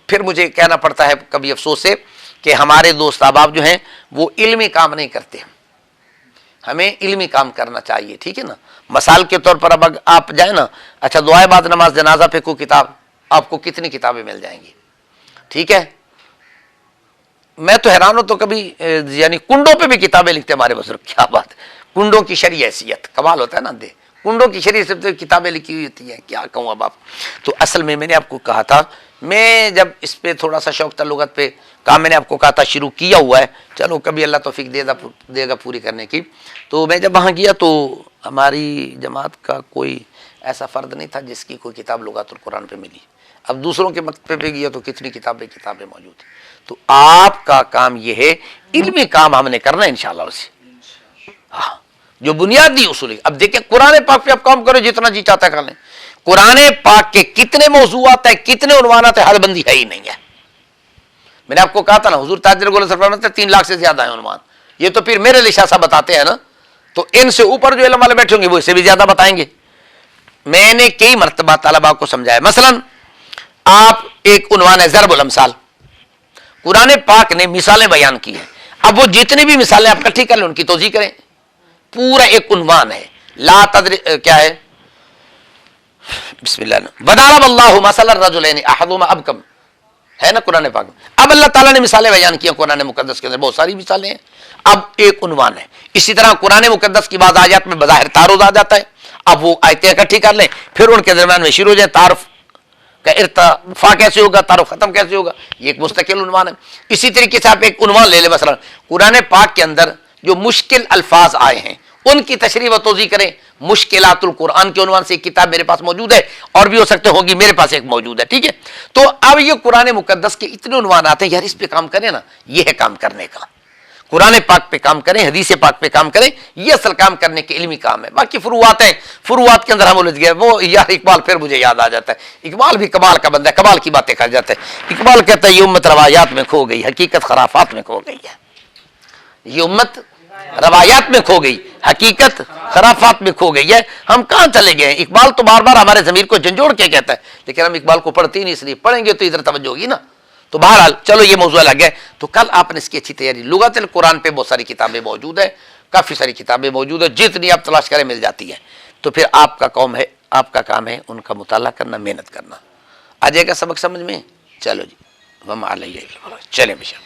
پھر مجھے کہنا پڑتا ہے کبھی افسوس سے کہ ہمارے دوست احباب جو ہیں وہ علمی کام نہیں کرتے. ہمیں علمی کام کرنا چاہیے, ٹھیک ہے نا. مثال کے طور پر اب آپ جائیں نا, اچھا دعائے بعد نماز جنازہ پہ کوئی کتاب, آپ کو کتنی کتابیں مل جائیں گی, ٹھیک ہے. میں تو حیران ہوں, تو کبھی یعنی کنڈوں پہ بھی کتابیں لکھتے ہمارے بزرگ, کیا بات, کنڈوں کی شرعی حیثیت, کمال ہوتا ہے نا. دے کنڈوں کی شرعی سے کتابیں لکھی ہوئی ہوتی ہیں, کیا کہوں اب آپ. تو اصل میں نے آپ کو کہا تھا, میں جب اس پہ تھوڑا سا شوق تھا لغت پہ کام, میں نے آپ کو کہا تھا شروع کیا ہوا ہے, چلو کبھی اللہ توفیق دے گا پوری کرنے کی. تو میں جب وہاں گیا تو ہماری جماعت کا کوئی ایسا فرد نہیں تھا جس کی کوئی کتاب لغات القرآن پہ ملی. اب دوسروں کے مکتبے پہ گیا تو کتنی کتابیں موجود ہیں. تو آپ کا کام یہ ہے, علمی کام ہم نے کرنا ہے انشاءاللہ اسے, ہاں جو بنیادی اصول ہے. اب دیکھیں قرآن پاک پہ آپ کام کرو جتنا جی چاہتا ہے کر لیں. قرآن پاک کے کتنے موضوعات ہیں, کتنے عنوانات ہیں, حد بندی ہے ہی نہیں ہے. میں نے آپ کو کہا تھا نا, حضور تاجر گول فرماتے 3 لاکھ سے زیادہ ہیں عنوان. یہ تو پھر میرے لیے ایسا بتاتے ہیں نا, تو ان سے اوپر جو علم والے بیٹھے ہوں گے وہ اس سے بھی زیادہ بتائیں گے. میں نے کئی مرتبہ طلباء کو سمجھایا. مثلا آپ ایک عنوان ہے ضرب الامثال, قرآن پاک نے مثالیں بیان کی ہیں. اب وہ جتنی بھی مثالیں آپ اکٹھی کر لیں ان کی توضیح کریں. پورا ایک عنوان ہے, لا تدری کیا ہے, بسم اللہ, وضرب اللہ مثلا الرجلین احدہما ابکم, ہے نا قرآن پاک میں. اب اللہ تعالیٰ نے مثالیں بیان کی ہیں قرآن مقدس کے اندر, بہت ساری مثالیں ہیں. اب ایک عنوان ہے. اسی طرح قرآن مقدس کی بعض آیات میں بظاہر تعارض آ جاتا ہے. اب وہ آیتیں اکٹھی کر لیں, پھر ان کے درمیان میں شروع ہو جائے تعارف کا ارتفاع کیسے ہوگا, تعارف ختم کیسے ہوگا, یہ ایک مستقل عنوان ہے. اسی طریقے سے آپ ایک عنوان لے لیں, مثلا قرآن پاک کے اندر جو مشکل الفاظ آئے ہیں ان کی تشریح و توضیح کریں. مشکلات القرآن کے عنوان سے ایک کتاب میرے پاس موجود ہے, اور بھی ہو سکتے ہوگی, میرے پاس ایک موجود ہے, ٹھیک ہے. تو اب یہ قرآن مقدس کے اتنے عنوان آتے ہیں, یار اس پہ کام کریں نا, یہ ہے کام کرنے کا. قرآن پاک پہ کام کریں, حدیث پاک پہ کام کریں, یہ اصل کام کرنے کے علمی کام ہے. باقی فروعات ہیں, فروعات کے اندر ہم الجھ گئے. وہ یار اقبال پھر مجھے یاد آ جاتا ہے, اقبال بھی کمال کا بندہ ہے, کمال کی باتیں کر جاتا ہے. اقبال کہتا ہے یہ امت روایات میں کھو گئی, حقیقت خرافات میں کھو گئی ہے. یہ امت روایات میں کھو گئی, حقیقت خرافات میں کھو گئی ہے. ہم کہاں چلے گئے ہیں. اقبال تو بار بار ہمارے ضمیر کو جھنجھوڑ کے کہتا ہے, لیکن ہم اقبال کو پڑھتے ہی نہیں, اس لیے پڑھیں گے تو ادھر توجہ ہوگی نا. تو بہرحال چلو یہ موضوع الگ ہے. تو کل آپ نے اس کی اچھی تیاری. لغت القرآن پہ بہت ساری کتابیں موجود ہیں, کافی ساری کتابیں موجود ہیں, جتنی آپ تلاش کریں مل جاتی ہیں. تو پھر آپ کا کام ہے ان کا مطالعہ کرنا, محنت کرنا. آ جائے گا سبق سمجھ میں. چلو جی, چلیں بشا.